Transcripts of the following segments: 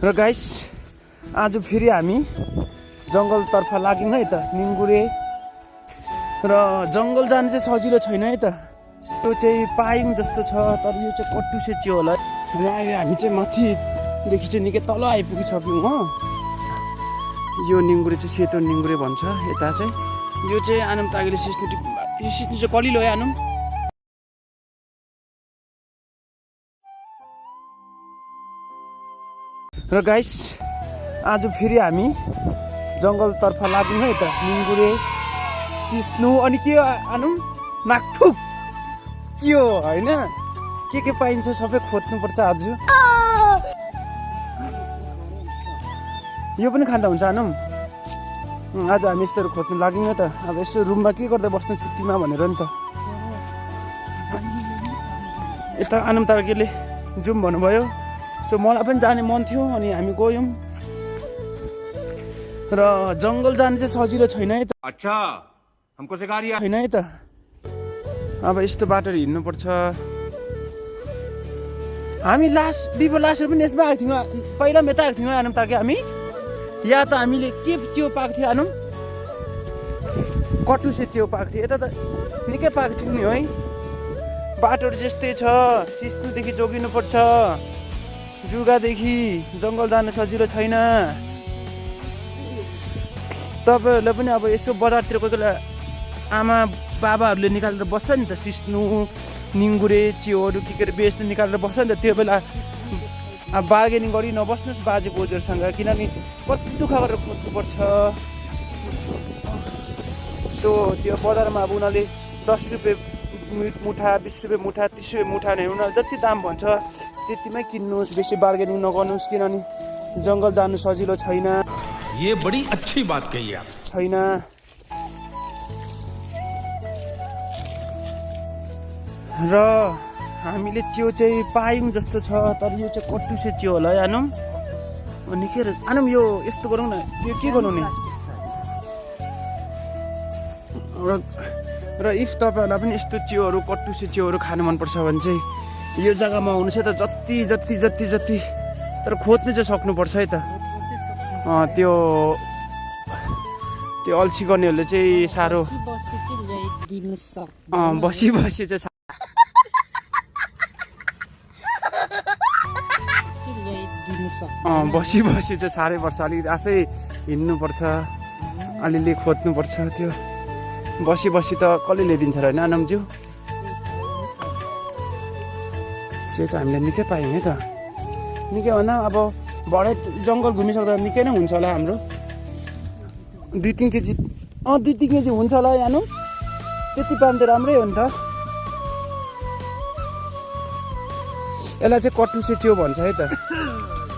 र गाइस आज फेरि हामी जङ्गलतर्फ लाग्यौँ है त। निङ्गुरे र जङ्गल जानु चाहिँ सजिलो छैन है त। त्यो चाहिँ पायौँ जस्तो छ, तर यो चाहिँ कटुसे च्याउ होला। र अहिले हामी चाहिँ माथिदेखि चाहिँ निकै तल आइपुगिसक्यौँ हो। यो निङ्गुरे चाहिँ सेतो निङ्गुरे भन्छ यता चाहिँ। यो चाहिँ आनम तागेले सिस्नु चाहिँ कलिलो है आनम। र गाइस आज फेरि हामी जङ्गलतर्फ लाग्यौँ है त। निङ्गुरे, सिस्नु अनि के आनौँ नाकथुक चियो होइन, के पाइन्छ सबै खोज्नुपर्छ आज। यो पनि खाँदा हुन्छ आनौँ। आज हामी यस्तोहरू खोज्नु लाग्यौँ है त। अब यसो रुममा के गर्दै बस्नु छुट्टीमा भनेर नि त। यता आनम तार्केले जाउँ भन्नुभयो, सो मलाई पनि जाने मन थियो अनि हामी गयौँ। र जङ्गल जाने चाहिँ सजिलो छैन है त। अच्छा हमको सिखा रिया छैन है त। अब यस्तो बाटोहरू हिँड्नुपर्छ। हामी बिफोर लास्टहरू पनि यसमा आएको थियौँ, पहिला यता आएको थियौँ आनम तार्के हामी। या त हामीले के च्याउ पाएको थियो आनम, कटुसे च्याउ पाएको थियो। यता त निकै पाएको थियौँ नि है। बाटोहरू त्यस्तै छ, सिस्नुदेखि जोगिनुपर्छ, जुगादेखि जङ्गल जानु सजिलो छैन। तपाईँहरूलाई पनि अब यसो बजारतिर कोही बेला आमा बाबाहरूले निकालेर बस्छ नि त, सिस्नु निङ्गुरे च्याउहरू के बेच्नु निकालेर बस्छ नि त। त्यो बेला अब बार्गेनिङ गरी नबस्नुहोस् बाजे बोजूहरूसँग, किनभने कति दुःख गरेर खोज्नुपर्छ। सो त्यो बजारमा अब उनीहरूले 10 रुपियाँ मुठा, 20 रुपियाँ मुठा, 30 रुपियाँ मुठा नै उनीहरूले जति दाम भन्छ त्यतिमै किन्नुहोस्, बेसी बार्गेनिङ नगर्नुहोस्, किनभने जङ्गल जानु सजिलो छैन। ये बड़ी अच्छी बात कही आप। छैन। र हामीले च्याउ चाहिँ पायौँ जस्तो छ, तर यो चाहिँ कटुसे च्याउ होला है आनम। अनि के आनम यो यस्तो गरौँ न, यो के गर्नु नि। र इफ तपाईँहरूलाई पनि यस्तो च्याउहरू कटुसे च्याउहरू खानु मनपर्छ भने चाहिँ यो जग्गामा आउनुहोस् है त। जति तर खोज्नु चाहिँ सक्नुपर्छ है त। त्यो अल्छी गर्नेहरूले चाहिँ साह्रो बसी चाहिँ बसी चाहिँ साह्रै पर्छ। अलिकति आफै हिँड्नुपर्छ, अलिअलि खोज्नुपर्छ। त्यो बसी त कसले ल्याइदिन्छ र होइन आनमज्यू। त्यो त हामीले निकै पायौँ है त। निकै भन्दा अब भरे जङ्गल घुमिसक्दा निकै नै हुन्छ होला हाम्रो। 2-3 केजी 2-3 केजी हुन्छ होला यानु। त्यति पाउनु त राम्रै हो नि त। यसलाई चाहिँ कटुसे च्याउ भन्छ है त।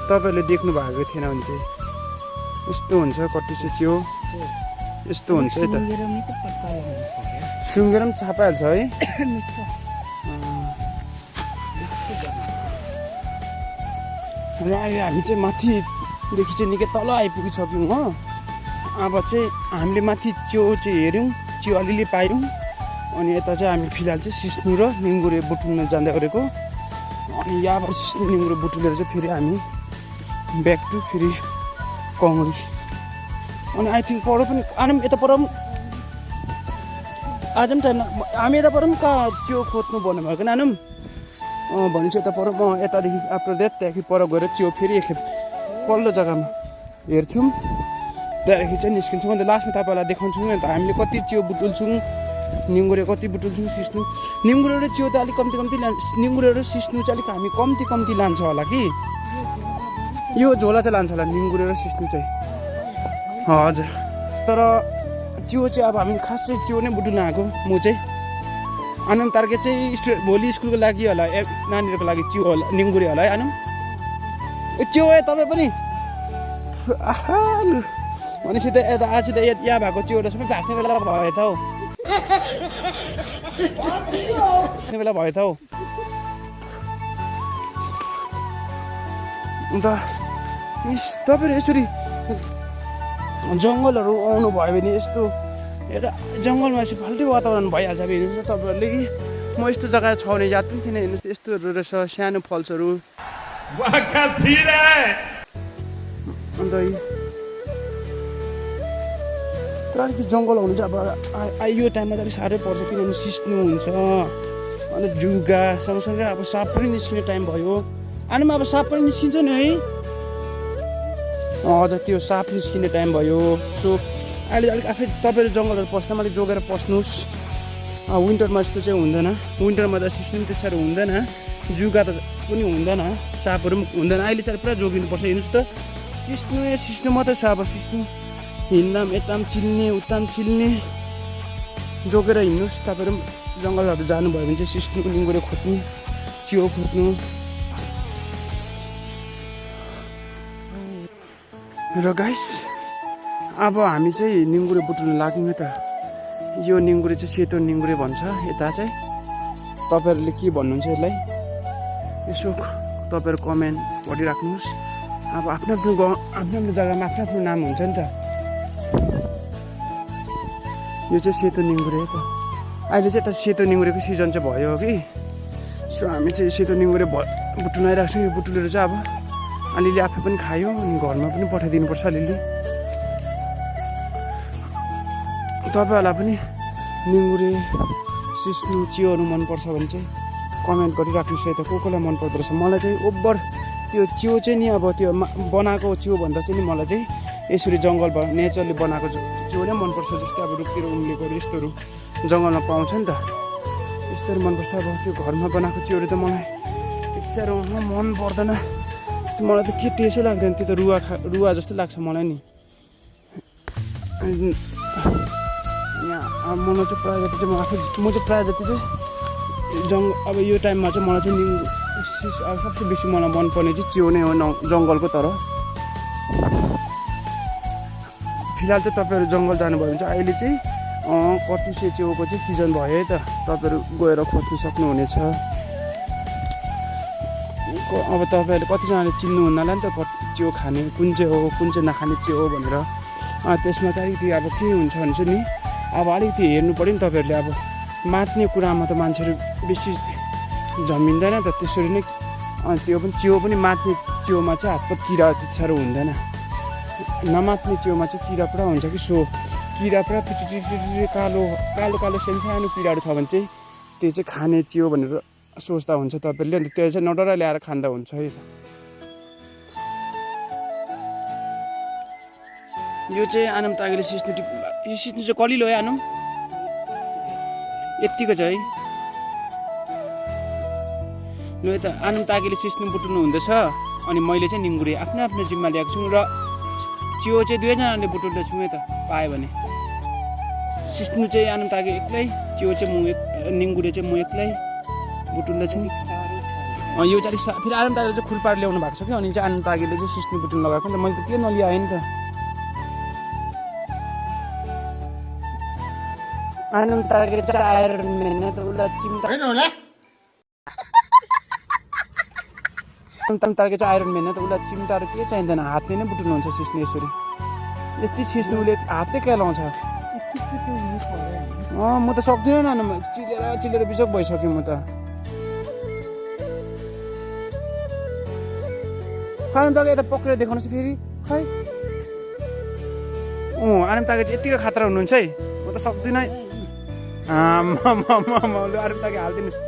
तपाईँहरूले देख्नु भएको थिएन भने चाहिँ यस्तो हुन्छ कटुसे च्याउ, यस्तो हुन्छ है त। सुँगेर पनि छापाइहाल्छ है। र अहिले हामी चाहिँ माथिदेखि चाहिँ निकै तल आइपुगिसक्यौँ हो। अब चाहिँ हामीले माथि च्याउ चाहिँ हेऱ्यौँ, च्याउ अलिअलि पायौँ। अनि यता चाहिँ हामी फिलहाल चाहिँ सिस्नु र निङ्गुरे बुटुल्न जाँदै गरेको। अनि यहाँबाट सिस्नु निङ्गुरे बुटुलेर चाहिँ फेरि हामी ब्याक टु फेरि कङ्गरी। अनि आई थिङ्क पर पनि आनम यता पर पनि आज पनि छैन। हामी यता पर पनि कहाँ च्याउ खोज्नु भन्नुभएको नानम। भनेपछि यता पर यतादेखि आफ्टर द्याट त्यहाँदेखि पर गएर च्याउ फेरि एकखेप पल्लो जग्गामा हेर्छौँ, त्यहाँदेखि चाहिँ निस्किन्छौँ। अन्त लास्टमा तपाईँहरूलाई देखाउँछौँ अन्त हामीले कति च्याउ बुटुल्छौँ, निङ्गुरे कति बुटुल्छौँ, सिस्नु निङ्गुरे र च्याउ त अलिक कम्ती लान्छ। निङ्गुरे र सिस्नु चाहिँ अलिक हामी कम्ती लान्छ होला कि। यो झोला चाहिँ लान्छ होला निङ्गुरे र सिस्नु चाहिँ। हजुर, तर च्याउ चाहिँ अब हामी खास चाहिँ च्याउ नै बुटुल्न आएको। म चाहिँ आनम तार्के चाहिँ भोलि स्कुलको लागि होला, नानीहरूको लागि च्याउ होला, निङ्गुरे होला है आनम। च्याउ है तपाईँ पनि भनेपछि त यता आज त यहाँ भएको च्याउहरू सबै भाग्ने बेला भयो त हौ। अन्त तपाईँहरू यसरी जङ्गलहरू आउनु भयो भने यस्तो एउटा जङ्गलमा यसो फाल्टै वातावरण भइहाल्छ। हेर्नु तपाईँहरूले कि म यस्तो जग्गा छ भने याद पनि थिएन। हेर्नु यस्तोहरू रहेछ, सानो फल्सहरू। चाहिँ तर अलिकति जङ्गल हुनु चाहिँ अब यो टाइममा त अलिक साह्रै पर्छ किनभने सिस्नु हुन्छ अनि जुगा सँगसँगै अब साप पनि निस्किने टाइम भयो आनमा अब साप पनि निस्किन्छ नि है हजुर त्यो साप निस्किने टाइम भयो सो अहिले अलिक आफै तपाईँहरू जङ्गलहरू पस्दा अलिक जोगेर पस्नुहोस् विन्टरमा यस्तो चाहिँ हुँदैन विन्टरमा त सिस्नु पनि त्यति साह्रो हुँदैन जुगा त पनि हुँदैन सापहरू पनि हुँदैन अहिले चाहिँ पुरा जोगिनुपर्छ हेर्नुहोस् त सिस्नु मात्रै छ अब सिस्नु हिँड्दा पनि यता पनि चिल्ने उता पनि चिल्ने जोगेर हिँड्नुहोस् तपाईँहरू पनि जङ्गलहरू जानुभयो भने चाहिँ सिस्नुको निङ्गुरे खोज्नु च्याउ खोज्नु र गाइस अब हामी चाहिँ निङ्गुरे बुटुल्न लाग्यौँ त यो निङ्गुरे चाहिँ सेतो निङ्गुरे भन्छ यता चाहिँ तपाईँहरूले के भन्नुहुन्छ यसलाई यसो तपाईँहरू कमेन्ट गरिराख्नुहोस् अब आफ्नो आफ्नो जग्गामा आफ्नो आफ्नो नाम हुन्छ नि त यो चाहिँ सेतो निङ्गुरे हो त अहिले चाहिँ यता सेतो निङ्गुरेको सिजन चाहिँ भयो कि सो हामी चाहिँ सेतो निङ्गुरे बुटुल्न आइरहेको छौँ यो बुटुलेर चाहिँ अब अलिअलि आफै पनि खायो अनि घरमा पनि पठाइदिनुपर्छ अलिअलि तपाईँहरूलाई पनि निङ्गुरे सिस्नु च्याउहरू मनपर्छ भने चाहिँ कमेन्ट गरिराख्नुहोस् है त कसलाई मन पर्दो रहेछ मलाई चाहिँ ओभर त्यो च्याउ चाहिँ नि अब त्यो बनाएको च्याउभन्दा चाहिँ नि मलाई चाहिँ यसरी जङ्गलबाट नेचरले बनाएको च्याउ नै मनपर्छ जस्तै अब रुखतिर उम्लेकोहरू यस्तोहरू जङ्गलमा पाउँछ नि त यस्तोहरू मनपर्छ अब त्यो घरमा बनाएको च्याउहरू त मलाई त्यति साह्रो मन पर्दैन मलाई त के टेस्टै लाग्दैन त्यो त रुवा जस्तो लाग्छ मलाई नि यहाँ मलाई चाहिँ प्रायः जति चाहिँ म चाहिँ प्रायः जति चाहिँ अब यो टाइममा चाहिँ मलाई चाहिँ अब सबसे बेसी मलाई मनपर्ने चाहिँ च्याउ नै हो जङ्गलको तर फिलहाल चाहिँ तपाईँहरू जङ्गल जानुभयो भने चाहिँ अहिले चाहिँ कटुसे च्याउको चाहिँ सिजन भयो है त तपाईँहरू गएर खोज्नु सक्नुहुनेछ अब तपाईँहरूले कतिजनाले चिन्नुहुन्न होला नि त च्याउ खाने कुन चाहिँ हो कुन चाहिँ नखाने च्याउ हो भनेर त्यसमा चाहिँ अलिकति अब के हुन्छ भने चाहिँ नि अब अलिकति हेर्नु पऱ्यो नि तपाईँहरूले अब मात्ने कुरामा त मान्छेहरू बेसी जमिँदैन त त्यसरी नै त्यो पनि च्याउ पनि मात्ने च्याउमा चाहिँ हातपात किरा त्यति साह्रो हुँदैन नमात्ने च्याउमा चाहिँ किरा पुरा हुन्छ कि सो किरा पुरा कालो कालो कालो सानो किराहरू छ भने चाहिँ त्यो चाहिँ खाने च्याउ भनेर सोच्दा हुन्छ तपाईँहरूले अन्त त्यो चाहिँ नडरा ल्याएर खाँदा हुन्छ है यो चाहिँ आनम तागेले सिस्नु यो सिस्नु चाहिँ कलिलो है आनम यत्तिको छ है ल यता आनम तागेले सिस्नु बुटुल्नु हुँदैछ अनि मैले चाहिँ निङ्गुरे आफ्नो आफ्नो जिम्मा ल्याएको छु र च्याउ चाहिँ दुवैजनाले बुटुल्दैछु यता पायो भने सिस्नु चाहिँ आनम तागे एक्लै च्याउ चाहिँ निङ्गुरे चाहिँ म एक्लै बुटुल्दैछु यो चाहिँ फेरि आनम तागेले चाहिँ खुलपार ल्याउनु भएको छ कि अनि चाहिँ आनम तागेले चाहिँ सिस्नु बुटुल्नु लगाएको नि त मैले त के नलिआएँ नि त आनम तागेले चाहिँ आइरन म्यान त उसलाई चिम्टा आनम तागे चाहिँ आइरन म्यान त उसलाई चिम्टाहरू के चाहिँदैन हातले नै बुटुल्नुहुन्छ सिस्नु यसरी यति सिस्नु उसले हातले केलाउँछ म त सक्दिनँ नानु चिलेर बिजोक भइसक्यो म त आनम तागे यता पक्रेर देखाउनुहोस् फेरि खै आनम तागे चाहिँ यत्तिको खतरा हुनुहुन्छ है म त सक्दिनँ है आनम तागे हालिदिनुहोस्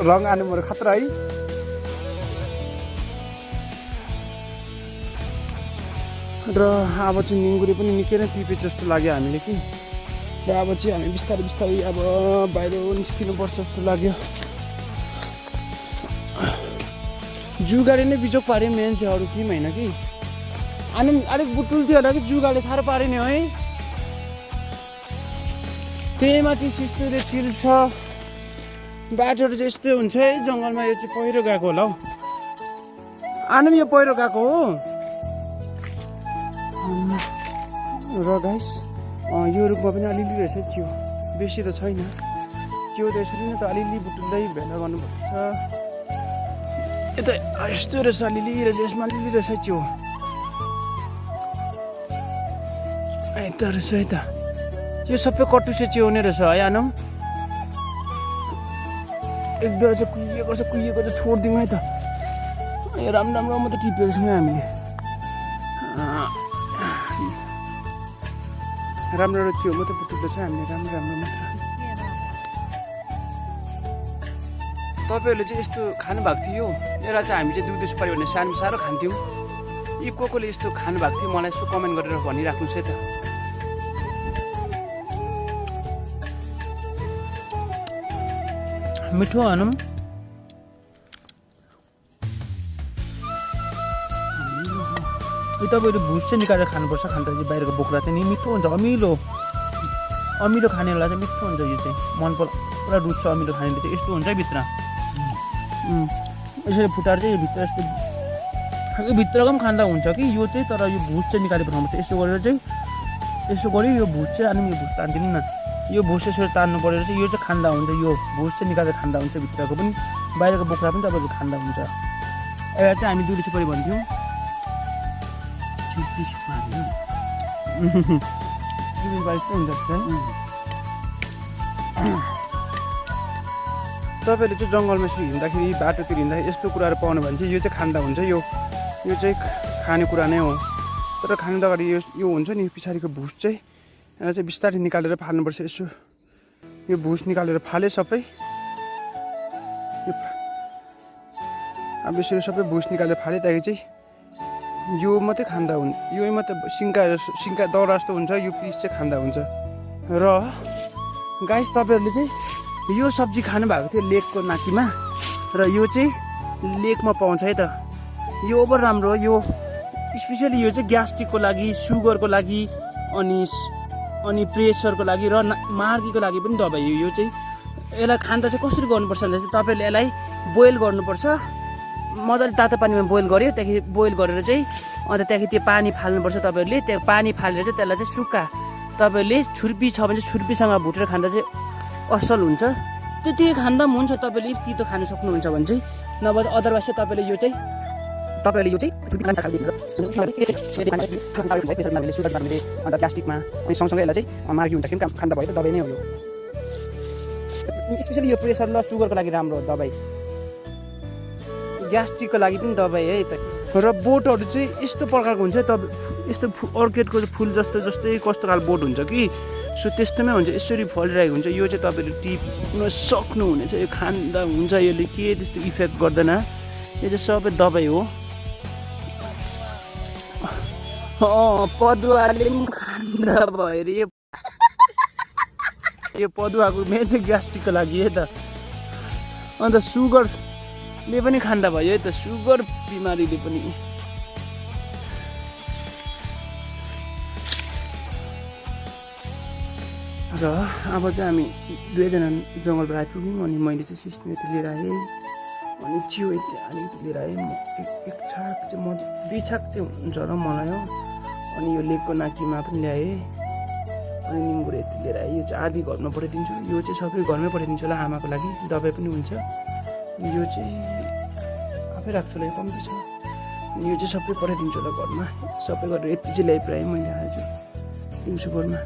रङ आनुमहरू खतरा है र अब चाहिँ निङ्गुरे पनि निकै नै टिपे जस्तो लाग्यो हामीले कि र अब चाहिँ हामी बिस्तारै बिस्तारै अब बाहिर निस्किनुपर्छ जस्तो लाग्यो जुगाले नै बिजोक पाऱ्यो मेन चाहिँ अरू केही होइन कि अनि अलिक बुटुल्थ्यो होला कि जुगाले साह्रो पाऱ्यो नि है त्यही माथि सिस्नुले चिल्छ बाटोहरू चाहिँ यस्तै हुन्छ है जङ्गलमा यो चाहिँ पहिरो गएको होला हौ आनम यो पहिरो गएको हो र गाइस यो रुखमा पनि अलिअलि रहेछ च्याउ बेसी त छैन च्याउ त यसरी नै त अलिअलि बुटुल्दै भेला गर्नुपर्छ यता यस्तो रहेछ अलिअलि रहेछ यसमा अलिअलि रहेछ च्याउ यता रहेछ यता यो सबै कटुसे च्याउ नै रहेछ है आनम एकदुईवटा चाहिँ कुहिएको चाहिँ छोडिदिउँ है त। यो राम्रो राम्रो मात्रै टिपेको छौँ हामीले। राम्रो राम्रो च्याउ मात्रै पुटुक्दैछ हामीले, राम्रो राम्रो मात्र। तपाईँहरूले चाहिँ यस्तो खानु भएको थियो एउटा चाहिँ हामी चाहिँ दुध सुपारी भन्ने सानो साह्रो खान्थ्यौँ। यी कोले यस्तो खानु भएको थियो मलाई यसो कमेन्ट गरेर भनिराख्नुहोस् है त। मिठो भनौँ यो तपाईँले भुस चाहिँ निकालेर खानुपर्छ। खाँदा चाहिँ बाहिरको बोक्रा चाहिँ नि मिठो हुन्छ, अमिलो अमिलो खानेलाई चाहिँ मिठो हुन्छ। यो चाहिँ मन पुरा रुच्छ अमिलो खानेले चाहिँ। यस्तो हुन्छ है भित्र, यसरी फुटाएर चाहिँ यो भित्र यस्तो यो भित्रको पनि खाँदा हुन्छ कि यो चाहिँ। तर यो भुस चाहिँ निकालेर पठाउनुपर्छ। यसो गरेर चाहिँ यसो गऱ्यो यो भुस चाहिँ अनि यो भुस तान्दिनु न, यो भुस यसरी तान्नु परेर चाहिँ यो चाहिँ खाँदा हुन्छ। यो भुस चाहिँ निकालेर खाँदा हुन्छ, भित्रको पनि बाहिरको बोक्रा पनि तपाईँको खाँदा हुन्छ। एउटा चाहिँ हामी दुधी सुपारी भन्थ्यौँ। तपाईँले चाहिँ जङ्गलमा यसो हिँड्दाखेरि बाटोतिर हिँड्दाखेरि यस्तो कुराहरू पाउनु भने चाहिँ यो चाहिँ खाँदा हुन्छ। यो चाहिँ खानेकुरा नै हो। तर खानु अगाडि यो हुन्छ नि पछाडिको भुस चाहिँ यसलाई चाहिँ बिस्तारै निकालेर फाल्नुपर्छ। यसो यो भुस निकालेर फाले सबै, यो अब यसरी सबै भुस निकालेर फाले त्यहाँदेखि चाहिँ यो मात्रै खाँदा हुन्छ। यो मात्रै सिङ्का दाउरा जस्तो हुन्छ, यो पिस चाहिँ खाँदा हुन्छ। र गाइस तपाईँहरूले चाहिँ यो सब्जी खानु भएको थियो लेकको नाकीमा, र यो चाहिँ लेकमा पाउँछ है त। यो ओभर राम्रो हो। यो स्पेसली यो चाहिँ ग्यास्ट्रिकको लागि, सुगरको लागि, अनि प्रेसरको लागि र मार्गीको लागि पनि दबाई हो। यो चाहिँ यसलाई खाँदा चाहिँ कसरी गर्नुपर्छ भन्दा चाहिँ तपाईँले यसलाई बोइल गर्नुपर्छ। मजाले तातो पानीमा बोइल गऱ्यो, त्यहाँदेखि बोइल गरेर चाहिँ अन्त त्यहाँदेखि त्यो पानी फाल्नुपर्छ। तपाईँहरूले त्यो पानी फालेर चाहिँ त्यसलाई चाहिँ सुक्खा तपाईँहरूले छुर्पी छ भने चाहिँ छुर्पीसँग भुटेर खाँदा चाहिँ असल हुन्छ। त्यति खाँदा पनि हुन्छ। तपाईँले तितो खानु सक्नुहुन्छ भने चाहिँ, नभए अदरवाइज चाहिँ तपाईँले यो चाहिँ अन्त प्लास्टिकमा अनि सँगसँगै यसलाई चाहिँ मार्गी हुँदाखेरि पनि खाँदा भयो त दबाई नै हो। यो स्पेसली यो प्रेसर र सुगरको लागि राम्रो हो दबाई, ग्यास्ट्रिकको लागि पनि दबाई है त। र बोटहरू चाहिँ यस्तो प्रकारको हुन्छ तपाईँ, यस्तो अर्किडको फुल जस्तै कस्तो खालको बोट हुन्छ कि सो त्यस्तोमै हुन्छ, यसरी फलिरहेको हुन्छ। यो चाहिँ तपाईँले टिप्न सक्नुहुनेछ। यो खाँदा हुन्छ, यसले के त्यस्तो इफेक्ट गर्दैन। यो चाहिँ सबै दबाई हो। पदुवाले पनि खाँदा भयो अरे। यो पदुवाको मेन चाहिँ ग्यास्ट्रिकको लागि है त। अन्त सुगरले पनि खाँदा भयो है त, सुगर बिमारीले पनि। र अब चाहिँ हामी दुवैजना जङ्गलबाट आइपुग्यौँ। अनि मैले चाहिँ सिस्नो यति लिएर आएँ, अनि च्याउ यति अलिकति लिएर आएँ। एक छाक चाहिँ दुई छाक चाहिँ हुन्छ र मलाई हो। अनि यो लेकको नाकीमा पनि ल्याएँ, अनि निम्बुर यति लिएर आएँ। यो चाहिँ आधी घरमा पठाइदिन्छु। यो चाहिँ सबै घरमै पठाइदिन्छु होला आमाको लागि, दबाई पनि हुन्छ। यो चाहिँ आफै राख्छु होला, यो कम्ती छ। यो चाहिँ सबै पठाइदिन्छु होला घरमा, सबै गरेर यति चाहिँ ल्याइपुऱ्याएँ मैले आज दिउँसो घरमा।